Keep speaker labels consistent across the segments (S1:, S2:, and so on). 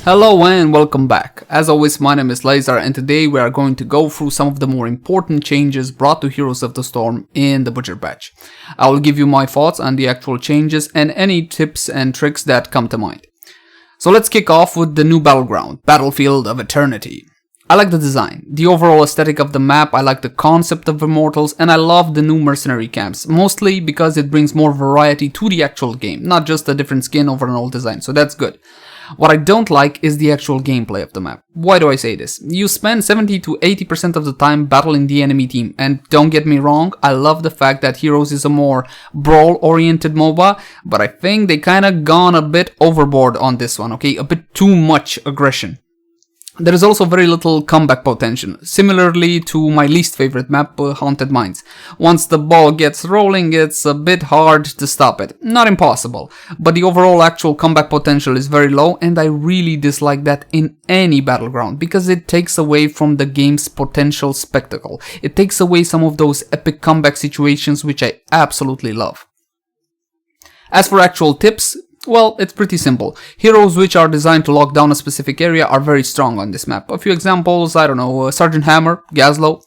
S1: Hello and welcome back. As always, my name is Laser and today we are going to go through some of the more important changes brought to Heroes of the Storm in the Butcher patch. I will give you my thoughts on the actual changes and any tips and tricks that come to mind. So let's kick off with the new battleground, Battlefield of Eternity. I like the design, the overall aesthetic of the map, I like the concept of Immortals, and I love the new mercenary camps, mostly because it brings more variety to the actual game, not just a different skin over an old design, so that's good. What I don't like is the actual gameplay of the map. Why do I say this? You spend 70 to 80% of the time battling the enemy team, and don't get me wrong, I love the fact that Heroes is a more brawl-oriented MOBA, but I think they kinda gone a bit overboard on this one, okay? A bit too much aggression. There is also very little comeback potential, similarly to my least favorite map, Haunted Mines. Once the ball gets rolling, it's a bit hard to stop it. Not impossible, but the overall actual comeback potential is very low, and I really dislike that in any battleground, because it takes away from the game's potential spectacle. It takes away some of those epic comeback situations which I absolutely love. As for actual tips, well, it's pretty simple. Heroes which are designed to lock down a specific area are very strong on this map. A few examples, I don't know, Sergeant Hammer, Gazlowe.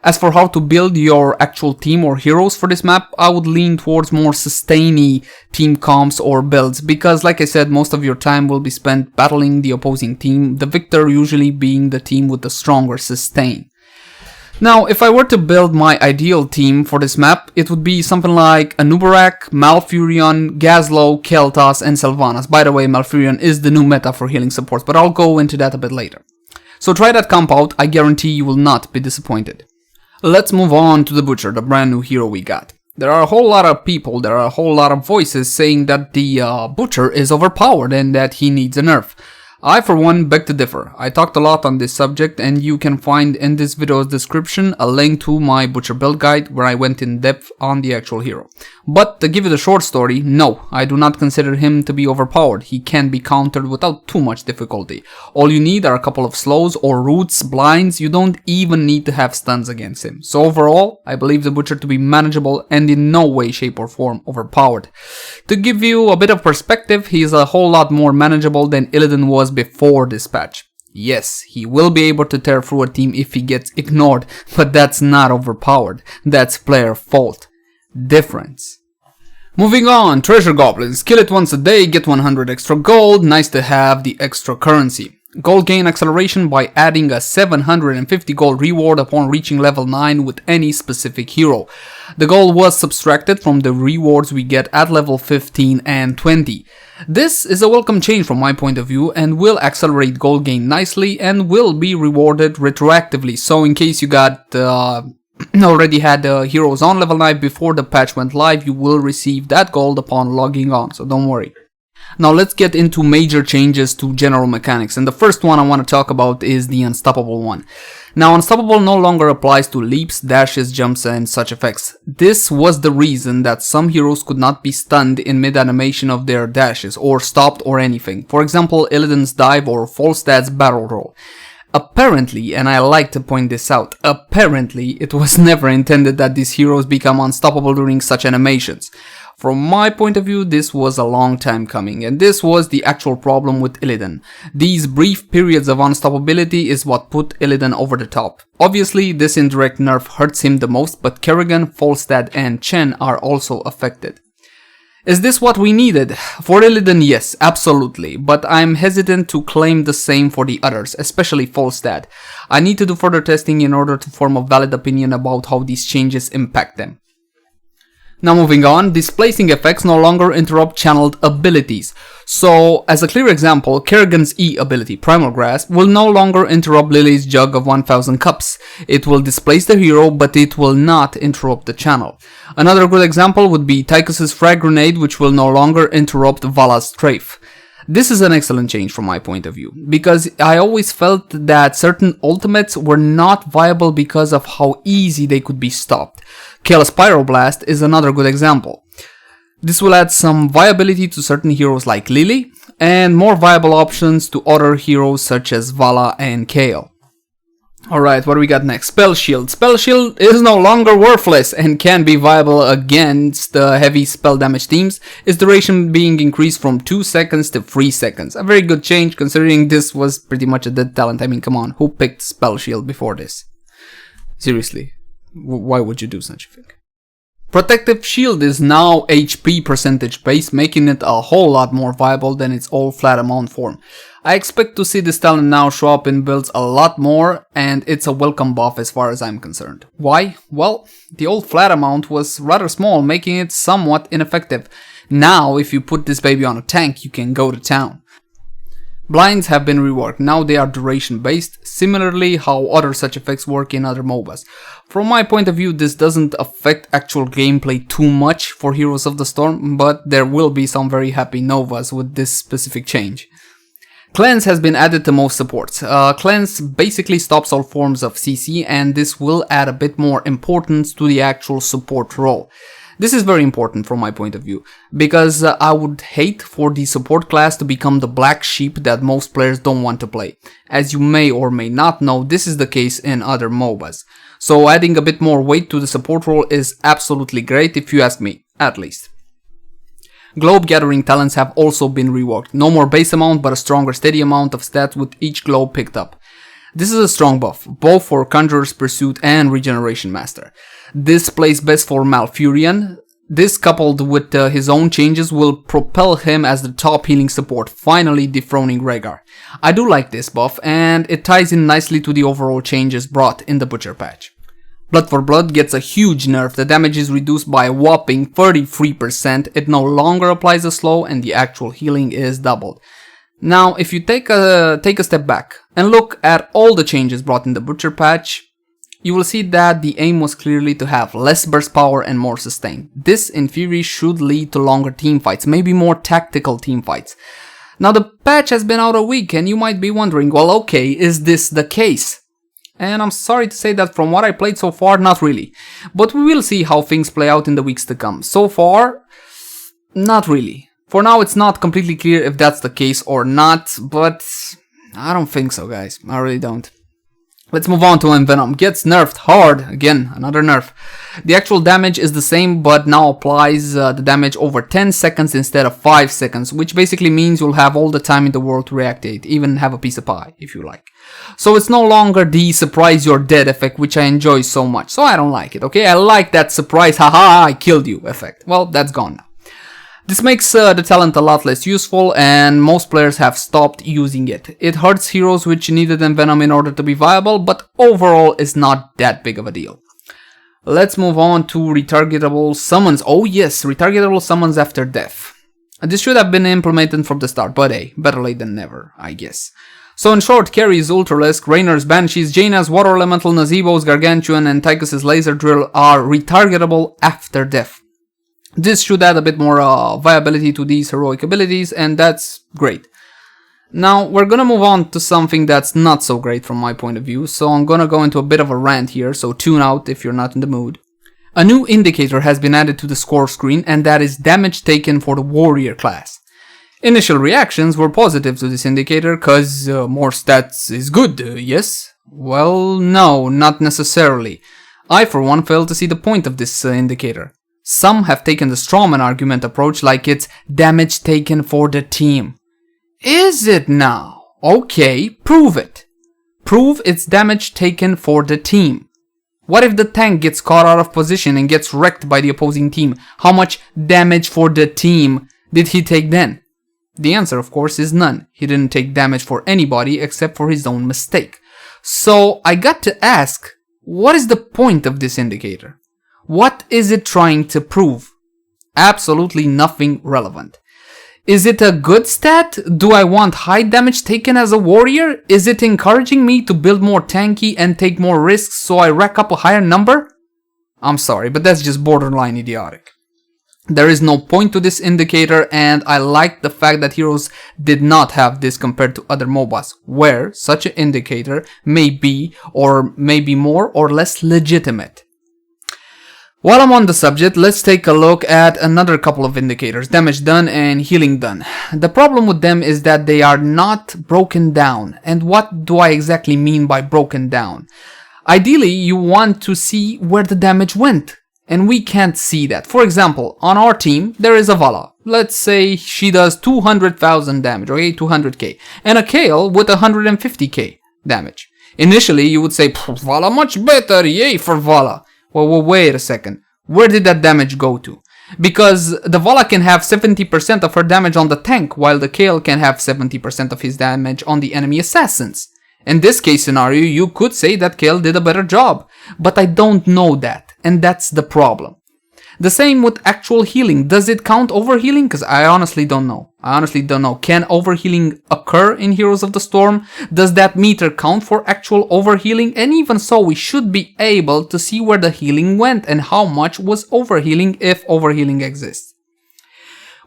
S1: As for how to build your actual team or heroes for this map, I would lean towards more sustainy team comps or builds, because like I said, most of your time will be spent battling the opposing team, the victor usually being the team with the stronger sustain. Now, if I were to build my ideal team for this map, it would be something like a Nubarak, Malfurion, Gazlowe, Kel'Thas, and Sylvanas. By the way, Malfurion is the new meta for healing supports, but I'll go into that a bit later. So try that comp out, I guarantee you will not be disappointed. Let's move on to the Butcher, the brand new hero we got. There are a whole lot of people, there are a whole lot of voices saying that the Butcher is overpowered and that he needs a nerf. I for one beg to differ. I talked a lot on this subject and you can find in this video's description a link to my Butcher build guide where I went in depth on the actual hero. But to give you the short story, no, I do not consider him to be overpowered. He can be countered without too much difficulty. All you need are a couple of slows or roots, blinds, you don't even need to have stuns against him. So overall, I believe the Butcher to be manageable and in no way, shape or form overpowered. To give you a bit of perspective, he is a whole lot more manageable than Illidan was before this patch. Yes, he will be able to tear through a team if he gets ignored, but that's not overpowered. That's player fault. Difference. Moving on, Treasure Goblins. Kill it once a day, get 100 extra gold. Nice to have the extra currency. Gold gain acceleration by adding a 750 gold reward upon reaching level 9 with any specific hero. The gold was subtracted from the rewards we get at level 15 and 20. This is a welcome change from my point of view and will accelerate gold gain nicely and will be rewarded retroactively. So in case you got already had heroes on level 9 before the patch went live, you will receive that gold upon logging on, so don't worry. Now let's get into major changes to general mechanics, and the first one I want to talk about is the Unstoppable one. Now Unstoppable no longer applies to leaps, dashes, jumps and such effects. This was the reason that some heroes could not be stunned in mid-animation of their dashes, or stopped or anything. For example, Illidan's dive or Falstad's barrel roll. Apparently, and I like to point this out, apparently it was never intended that these heroes become unstoppable during such animations. From my point of view, this was a long time coming, and this was the actual problem with Illidan. These brief periods of unstoppability is what put Illidan over the top. Obviously, this indirect nerf hurts him the most, but Kerrigan, Falstad and Chen are also affected. Is this what we needed? For Illidan, yes, absolutely, but I'm hesitant to claim the same for the others, especially Falstad. I need to do further testing in order to form a valid opinion about how these changes impact them. Now moving on, displacing effects no longer interrupt channeled abilities. So, as a clear example, Kerrigan's E ability, Primal Grasp, will no longer interrupt Lily's Jug of 1000 Cups. It will displace the hero, but it will not interrupt the channel. Another good example would be Tychus's Frag Grenade, which will no longer interrupt Vala's Strafe. This is an excellent change from my point of view, because I always felt that certain ultimates were not viable because of how easy they could be stopped. Kale's Pyroblast is another good example. This will add some viability to certain heroes like Lily, and more viable options to other heroes such as Vala and Kale. Alright, what do we got next? Spell Shield. Spell Shield is no longer worthless and can be viable against heavy spell damage teams, its duration being increased from 2 seconds to 3 seconds. A very good change considering this was pretty much a dead talent. I mean, come on, who picked Spell Shield before this? Seriously, why would you do such a thing? Protective Shield is now HP percentage based, making it a whole lot more viable than its old flat amount form. I expect to see this talent now show up in builds a lot more, and it's a welcome buff as far as I'm concerned. Why? Well, the old flat amount was rather small, making it somewhat ineffective. Now, if you put this baby on a tank, you can go to town. Blinds have been reworked, now they are duration based, similarly how other such effects work in other MOBAs. From my point of view, this doesn't affect actual gameplay too much for Heroes of the Storm, but there will be some very happy Novas with this specific change. Cleanse has been added to most supports. Cleanse basically stops all forms of CC, and this will add a bit more importance to the actual support role. This is very important from my point of view, because I would hate for the support class to become the black sheep that most players don't want to play. As you may or may not know, this is the case in other MOBAs. So adding a bit more weight to the support role is absolutely great if you ask me, at least. Globe gathering talents have also been reworked. No more base amount, but a stronger steady amount of stats with each globe picked up. This is a strong buff, both for Conjurer's Pursuit and Regeneration Master. This plays best for Malfurion. This, coupled with his own changes, will propel him as the top healing support, finally dethroning Rhaegar. I do like this buff, and it ties in nicely to the overall changes brought in the Butcher patch. Blood for Blood gets a huge nerf. The damage is reduced by a whopping 33%, it no longer applies a slow, and the actual healing is doubled. Now, if you take a step back and look at all the changes brought in the Butcher patch, you will see that the aim was clearly to have less burst power and more sustain. This, in theory, should lead to longer teamfights, maybe more tactical teamfights. Now, the patch has been out a week, and you might be wondering, well, okay, is this the case? And I'm sorry to say that from what I played so far, not really. But we will see how things play out in the weeks to come. So far, not really. For now, it's not completely clear if that's the case or not, but I don't think so, guys. I really don't. Let's move on to Envenom. Gets nerfed hard. Again, another nerf. The actual damage is the same, but now applies the damage over 10 seconds instead of 5 seconds, which basically means you'll have all the time in the world to reactivate, even have a piece of pie, if you like. So it's no longer the surprise you're dead effect, which I enjoy so much. So I don't like it, okay? I like that surprise, haha, I killed you effect. Well, that's gone now. This makes the talent a lot less useful, and most players have stopped using it. It hurts heroes which needed Envenom in order to be viable, but overall is not that big of a deal. Let's move on to retargetable summons. Oh yes, retargetable summons after death. This should have been implemented from the start, but hey, better late than never, I guess. So in short, Carrie's Ultralisk, Rainer's Banshees, Jaina's Water Elemental, Nazebo's Gargantuan, and Tychus's Laser Drill are retargetable after death. This should add a bit more viability to these heroic abilities, and that's great. Now, we're gonna move on to something that's not so great from my point of view, so I'm gonna go into a bit of a rant here, so tune out if you're not in the mood. A new indicator has been added to the score screen, and that is damage taken for the Warrior class. Initial reactions were positive to this indicator, cause more stats is good, yes? Well, no, not necessarily. I for one fail to see the point of this indicator. Some have taken the strawman argument approach like it's damage taken for the team. Is it now? Okay, prove it. Prove it's damage taken for the team. What if the tank gets caught out of position and gets wrecked by the opposing team? How much damage for the team did he take then? The answer, of course, is none. He didn't take damage for anybody except for his own mistake. So I got to ask, what is the point of this indicator? What is it trying to prove? Absolutely nothing relevant. Is it a good stat? Do I want high damage taken as a warrior? Is it encouraging me to build more tanky and take more risks so I rack up a higher number? I'm sorry, but that's just borderline idiotic. There is no point to this indicator, and I like the fact that Heroes did not have this compared to other MOBAs, where such an indicator may be or may be more or less legitimate. While I'm on the subject, let's take a look at another couple of indicators, damage done and healing done. The problem with them is that they are not broken down. And what do I exactly mean by broken down? Ideally, you want to see where the damage went, and we can't see that. For example, on our team, there is a Vala. Let's say she does 200,000 damage, okay, 200k, and a Kale with 150k damage. Initially, you would say, Vala much better, yay for Vala. Well, wait a second. Where did that damage go to? Because the Vala can have 70% of her damage on the tank, while the Kale can have 70% of his damage on the enemy assassins. In this case scenario, you could say that Kale did a better job, but I don't know that, and that's the problem. The same with actual healing. Does it count overhealing? Because I honestly don't know. Can overhealing occur in Heroes of the Storm? Does that meter count for actual overhealing? And even so, we should be able to see where the healing went and how much was overhealing if overhealing exists.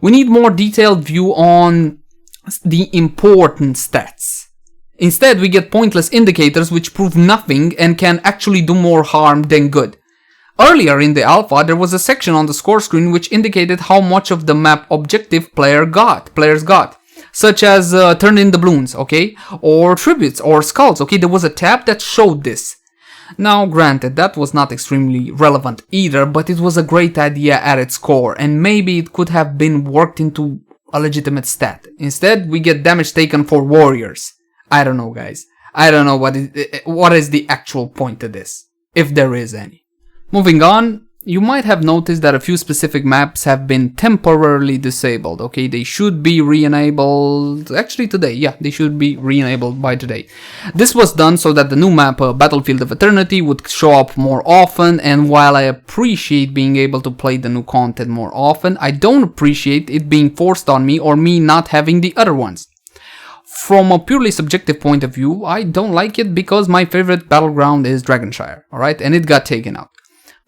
S1: We need more detailed view on the important stats. Instead, we get pointless indicators which prove nothing and can actually do more harm than good. Earlier in the alpha, there was a section on the score screen which indicated how much of the map objective players got, such as turn in doubloons, okay, or tributes or skulls, okay. There was a tab that showed this. Now, granted, that was not extremely relevant either, but it was a great idea at its core, and maybe it could have been worked into a legitimate stat. Instead, we get damage taken for warriors. I don't know, guys. I don't know what is the actual point of this, if there is any. Moving on, you might have noticed that a few specific maps have been temporarily disabled, okay? They should be re-enabled, actually today, yeah, they should be re-enabled by today. This was done so that the new map, Battlefield of Eternity, would show up more often, and while I appreciate being able to play the new content more often, I don't appreciate it being forced on me or me not having the other ones. From a purely subjective point of view, I don't like it because my favorite battleground is Dragonshire, alright, and it got taken out.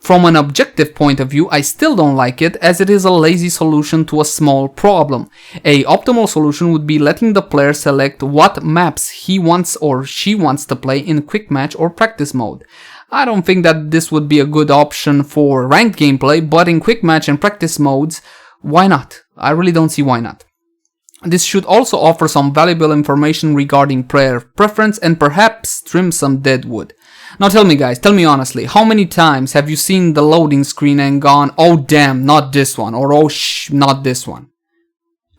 S1: From an objective point of view, I still don't like it as it is a lazy solution to a small problem. A optimal solution would be letting the player select what maps he wants or she wants to play in quick match or practice mode. I don't think that this would be a good option for ranked gameplay, but in quick match and practice modes, why not? I really don't see why not. This should also offer some valuable information regarding player preference and perhaps trim some dead wood. Now tell me guys, tell me honestly, how many times have you seen the loading screen and gone, oh damn, not this one, or oh shh, not this one?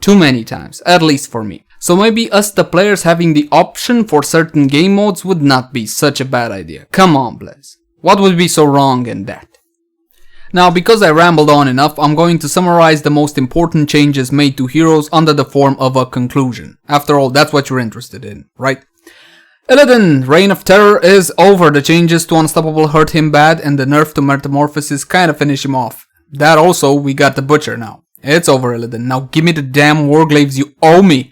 S1: Too many times, at least for me. So maybe us the players having the option for certain game modes would not be such a bad idea. Come on, Blaze. What would be so wrong in that? Now, because I rambled on enough, I'm going to summarize the most important changes made to Heroes under the form of a conclusion. After all, that's what you're interested in, right? Illidan, Reign of Terror is over. The changes to Unstoppable hurt him bad, and the nerf to Metamorphosis kinda finish him off. That also, we got the Butcher now. It's over, Illidan. Now give me the damn Warglaives you owe me!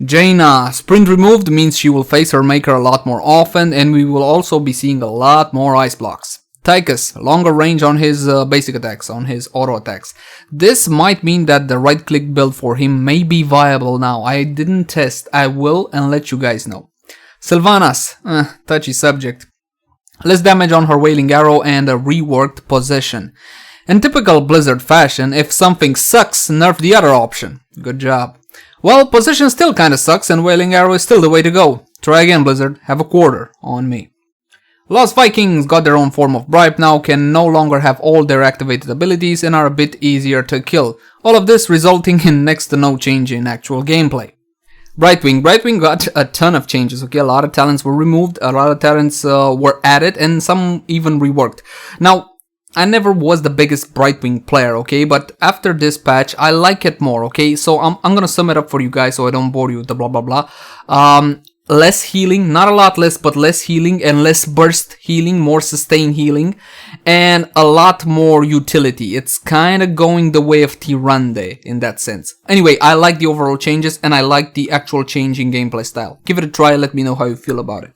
S1: Jaina, sprint removed means she will face her maker a lot more often, and we will also be seeing a lot more ice blocks. Tychus, longer range on his basic attacks, on his auto attacks. This might mean that the right click build for him may be viable now. I didn't test, I will and let you guys know. Sylvanas, touchy subject. Less damage on her Wailing Arrow and a reworked possession. In typical Blizzard fashion, if something sucks, nerf the other option. Good job. Well, possession still kinda sucks and Wailing Arrow is still the way to go. Try again, Blizzard. Have a quarter on me. Lost Vikings got their own form of bribe now, can no longer have all their activated abilities and are a bit easier to kill. All of this resulting in next to no change in actual gameplay. Brightwing got a ton of changes, okay, a lot of talents were removed, a lot of talents were added, and some even reworked. Now, I never was the biggest Brightwing player, okay, but after this patch, I like it more, okay, so I'm gonna sum it up for you guys so I don't bore you with the blah blah blah. Less healing, not a lot less, but less healing and less burst healing, more sustained healing, and a lot more utility. It's kind of going the way of Tyrande in that sense. Anyway, I like the overall changes and I like the actual change in gameplay style. Give it a try, let me know how you feel about it.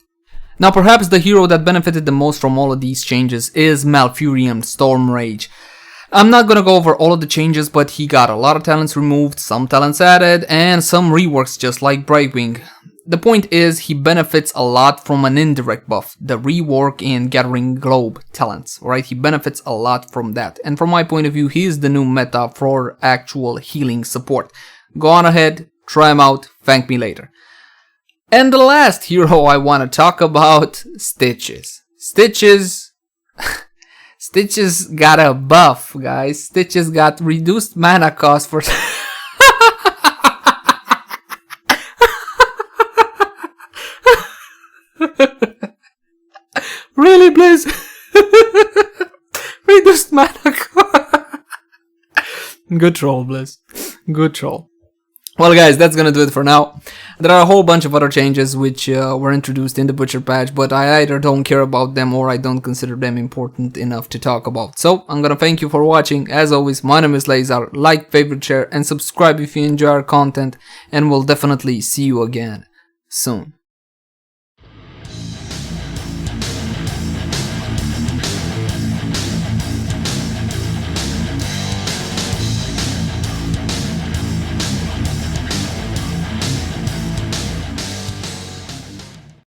S1: Now perhaps the hero that benefited the most from all of these changes is Malfurion Stormrage. I'm not gonna go over all of the changes, but he got a lot of talents removed, some talents added, and some reworks just like Brightwing. the point is, he benefits a lot from an indirect buff, the rework in gathering globe talents, right? He benefits a lot from that. And from my point of view, he is the new meta for actual healing support. Go on ahead, try him out, thank me later. And the last hero I want to talk about, Stitches. Stitches got a buff, guys. Stitches got reduced mana cost for... Really, Blaze? Reduced mana cost. Good troll, Blaze. Good troll. Well, guys, that's gonna do it for now. There are a whole bunch of other changes which were introduced in the Butcher patch, but I either don't care about them or I don't consider them important enough to talk about. So, I'm gonna thank you for watching. As always, my name is Leyzar. Like, favorite, share, and subscribe if you enjoy our content, and we'll definitely see you again soon.